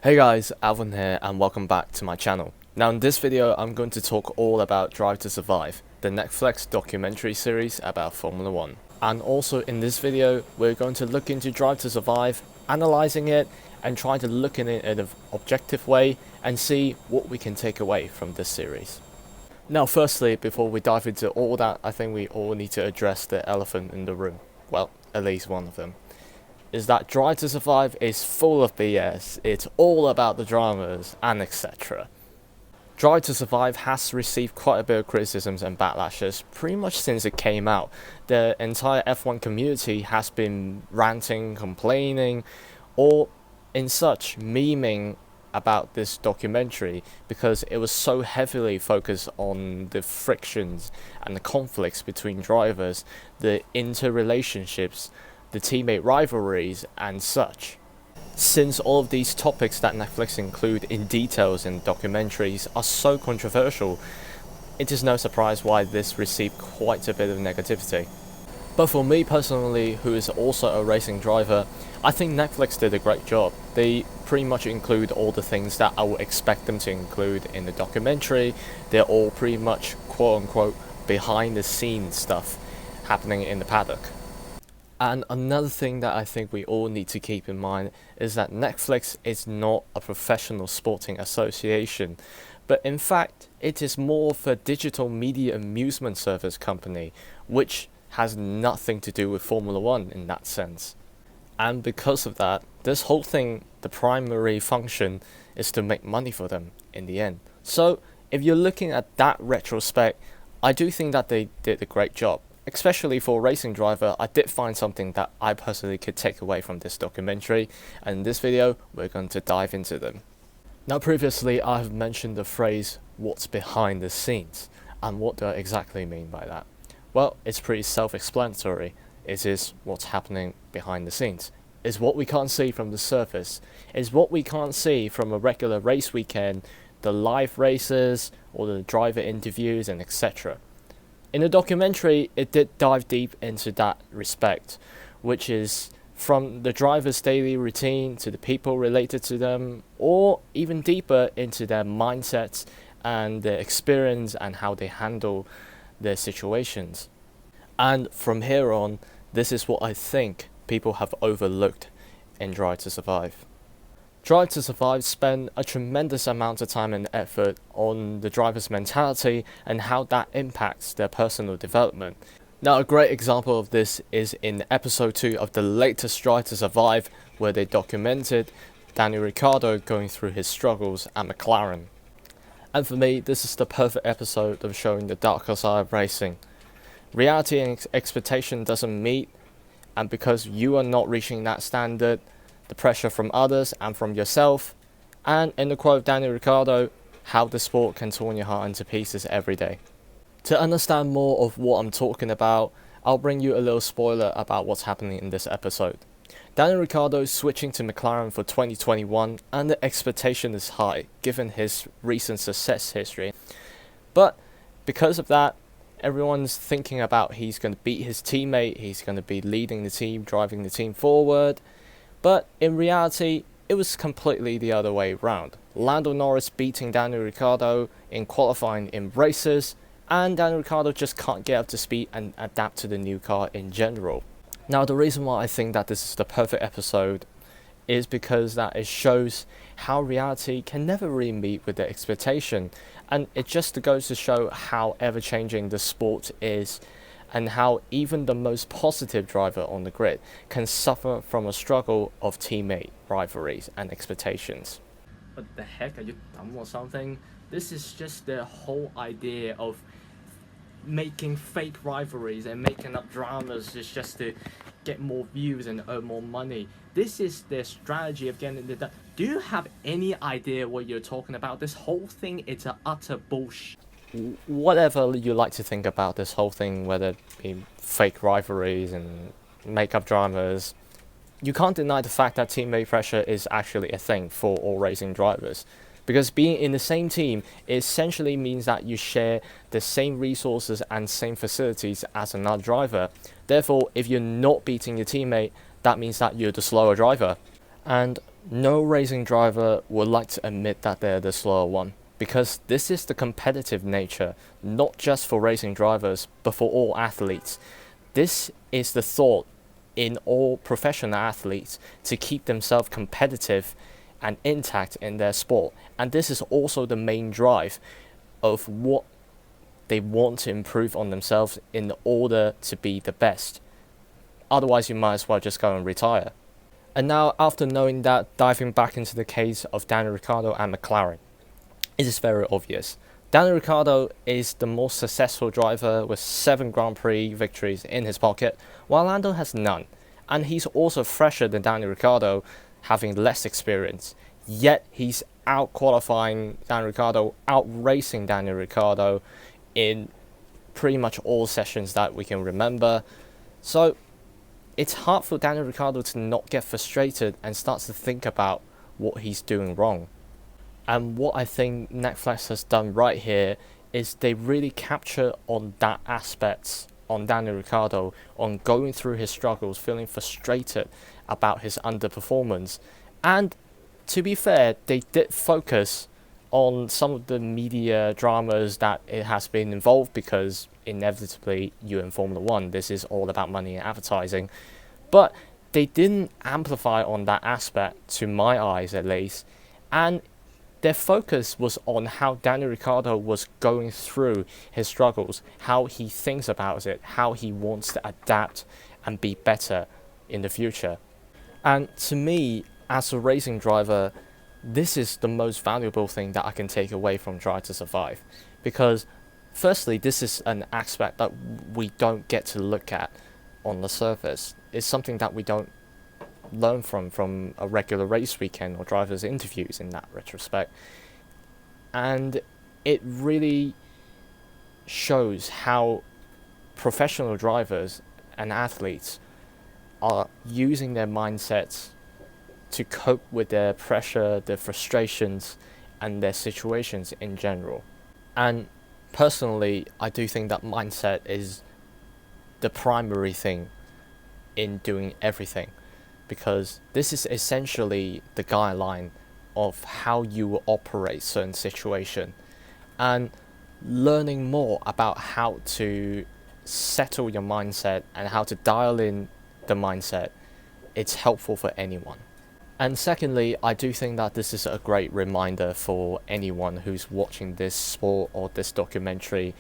Hey guys, Alvin here and welcome back to my channel. Now in this video I'm going to talk all about Drive to Survive, the Netflix documentary series about Formula 1. And also in this video we're going to look into Drive to Survive, analysing it and trying to look at it in an objective way and see what we can take away from this series. Now firstly, before we dive into all that, I think we all need to address the elephant in the room. Well, at least one of them. Is that Drive to Survive is full of BS, it's all about the dramas and etc. Drive to Survive has received quite a bit of criticisms and backlashes pretty much since it came out. The entire F1 community has been ranting, complaining, or in such memeing about this documentary because it was so heavily focused on the frictions and the conflicts between drivers, the interrelationships, the teammate rivalries and such. Since all of these topics that Netflix include in details in documentaries are so controversial, it is no surprise why this received quite a bit of negativity. But for me personally, who is also a racing driver, I think Netflix did a great job. They pretty much include all the things that I would expect them to include in the documentary. They're all pretty much quote unquote behind the scenes stuff happening in the paddock. And another thing that I think we all need to keep in mind is that Netflix is not a professional sporting association, but in fact it is more of a digital media amusement service company, which has nothing to do with Formula 1 in that sense. And because of that, this whole thing, the primary function is to make money for them in the end. So if you're looking at that retrospect, I do think that they did a great job. Especially for a racing driver, I did find something that I personally could take away from this documentary, and in this video we're going to dive into them. Now previously I have mentioned the phrase what's behind the scenes, and what do I exactly mean by that? Well, it's pretty self-explanatory. It is what's happening behind the scenes. It's what we can't see from the surface. It's what we can't see from a regular race weekend, the live races or the driver interviews and etc. In the documentary, it did dive deep into that respect, which is from the driver's daily routine to the people related to them, or even deeper into their mindsets and their experience and how they handle their situations. And from here on, this is what I think people have overlooked in Drive to Survive. Drive to Survive spend a tremendous amount of time and effort on the driver's mentality and how that impacts their personal development. Now a great example of this is in episode 2 of the latest Drive to Survive, where they documented Daniel Ricciardo going through his struggles at McLaren. And for me, this is the perfect episode of showing the darker side of racing. Reality and expectation doesn't meet, and because you are not reaching that standard, the pressure from others and from yourself, and in the quote of Daniel Ricciardo, how the sport can torn your heart into pieces every day. To understand more of what I'm talking about, I'll bring you a little spoiler about what's happening in this episode. Daniel Ricciardo is switching to McLaren for 2021 and the expectation is high given his recent success history. But because of that, everyone's thinking about he's going to beat his teammate, he's going to be leading the team, driving the team forward. But in reality, it was completely the other way around. Lando Norris beating Daniel Ricciardo in qualifying in races, and Daniel Ricciardo just can't get up to speed and adapt to the new car in general. Now the reason why I think that this is the perfect episode is because that it shows how reality can never really meet with the expectation, and it just goes to show how ever-changing the sport is, and how even the most positive driver on the grid can suffer from a struggle of teammate rivalries and expectations. What the heck, are you dumb or something? This is just the whole idea of making fake rivalries and making up dramas just to get more views and earn more money. This is their strategy of getting it done. Do you have any idea what you're talking about? This whole thing is a utter bullshit. Whatever you like to think about this whole thing, whether it be fake rivalries and make-up dramas, you can't deny the fact that teammate pressure is actually a thing for all racing drivers. Because being in the same team essentially means that you share the same resources and same facilities as another driver. Therefore, if you're not beating your teammate, that means that you're the slower driver. And No racing driver would like to admit that they're the slower one, because this is the competitive nature, not just for racing drivers, but for all athletes. This is the thought in all professional athletes to keep themselves competitive and intact in their sport. And this is also the main drive of what they want to improve on themselves in order to be the best. Otherwise, you might as well just go and retire. And now, after knowing that, diving back into the case of Daniel Ricciardo and McLaren, it is very obvious. Daniel Ricciardo is the most successful driver with 7 Grand Prix victories in his pocket, while Lando has none. And he's also fresher than Daniel Ricciardo, having less experience. Yet he's out-qualifying Daniel Ricciardo, out-racing Daniel Ricciardo in pretty much all sessions that we can remember. So it's hard for Daniel Ricciardo to not get frustrated and start to think about what he's doing wrong. And what I think Netflix has done right here is they really capture on that aspect on Daniel Ricciardo, on going through his struggles, feeling frustrated about his underperformance. And to be fair, they did focus on some of the media dramas that it has been involved, because inevitably you in Formula 1, this is all about money and advertising. But they didn't amplify on that aspect, to my eyes at least. And their focus was on how Daniel Ricciardo was going through his struggles, how he thinks about it, how he wants to adapt and be better in the future. And to me, as a racing driver, this is the most valuable thing that I can take away from Drive to Survive. Because firstly, this is an aspect that we don't get to look at on the surface. It's something that we don't learn from a regular race weekend or drivers' interviews in that retrospect. And it really shows how professional drivers and athletes are using their mindsets to cope with their pressure, their frustrations, and their situations in general. And personally, I do think that mindset is the primary thing in doing everything, because this is essentially the guideline of how you will operate certain situation. And learning more about how to settle your mindset and how to dial in the mindset, it's helpful for anyone. And secondly, I do think that this is a great reminder for anyone who's watching this sport or this documentary,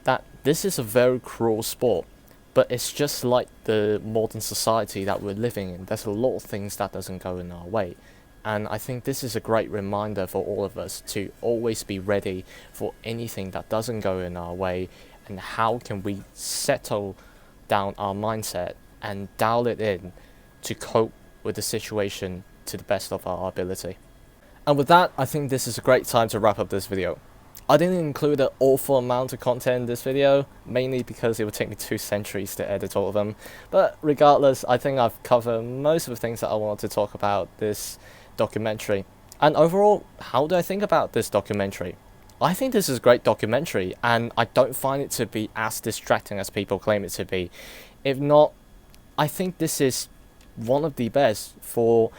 that this is a very cruel sport. But it's just like the modern society that we're living in. There's a lot of things that doesn't go in our way. And I think this is a great reminder for all of us to always be ready for anything that doesn't go in our way, and how can we settle down our mindset and dial it in to cope with the situation to the best of our ability. And with that, I think this is a great time to wrap up this video. I didn't include an awful amount of content in this video, mainly because it would take me 2 centuries to edit all of them. But regardless, I think I've covered most of the things that I wanted to talk about this documentary. And overall, how do I think about this documentary? I think this is a great documentary, and I don't find it to be as distracting as people claim it to be. If not, I think this is one of the best for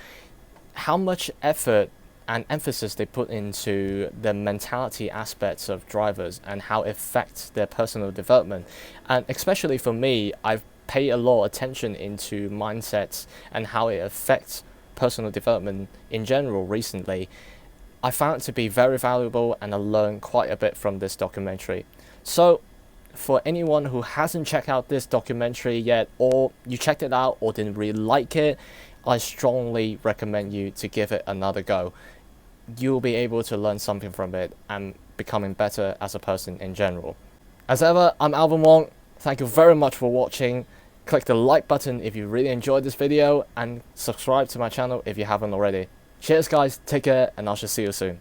how much effort and emphasis they put into the mentality aspects of drivers and how it affects their personal development. And especially for me, I've paid a lot of attention into mindsets and how it affects personal development in general recently. I found it to be very valuable, and I learned quite a bit from this documentary. So for anyone who hasn't checked out this documentary yet, or you checked it out or didn't really like it, I strongly recommend you to give it another go. You'll be able to learn something from it and becoming better as a person in general. As ever, I'm Alvin Wong. Thank you very much for watching. Click the like button if you really enjoyed this video, and subscribe to my channel if you haven't already. Cheers guys, take care, and I shall see you soon.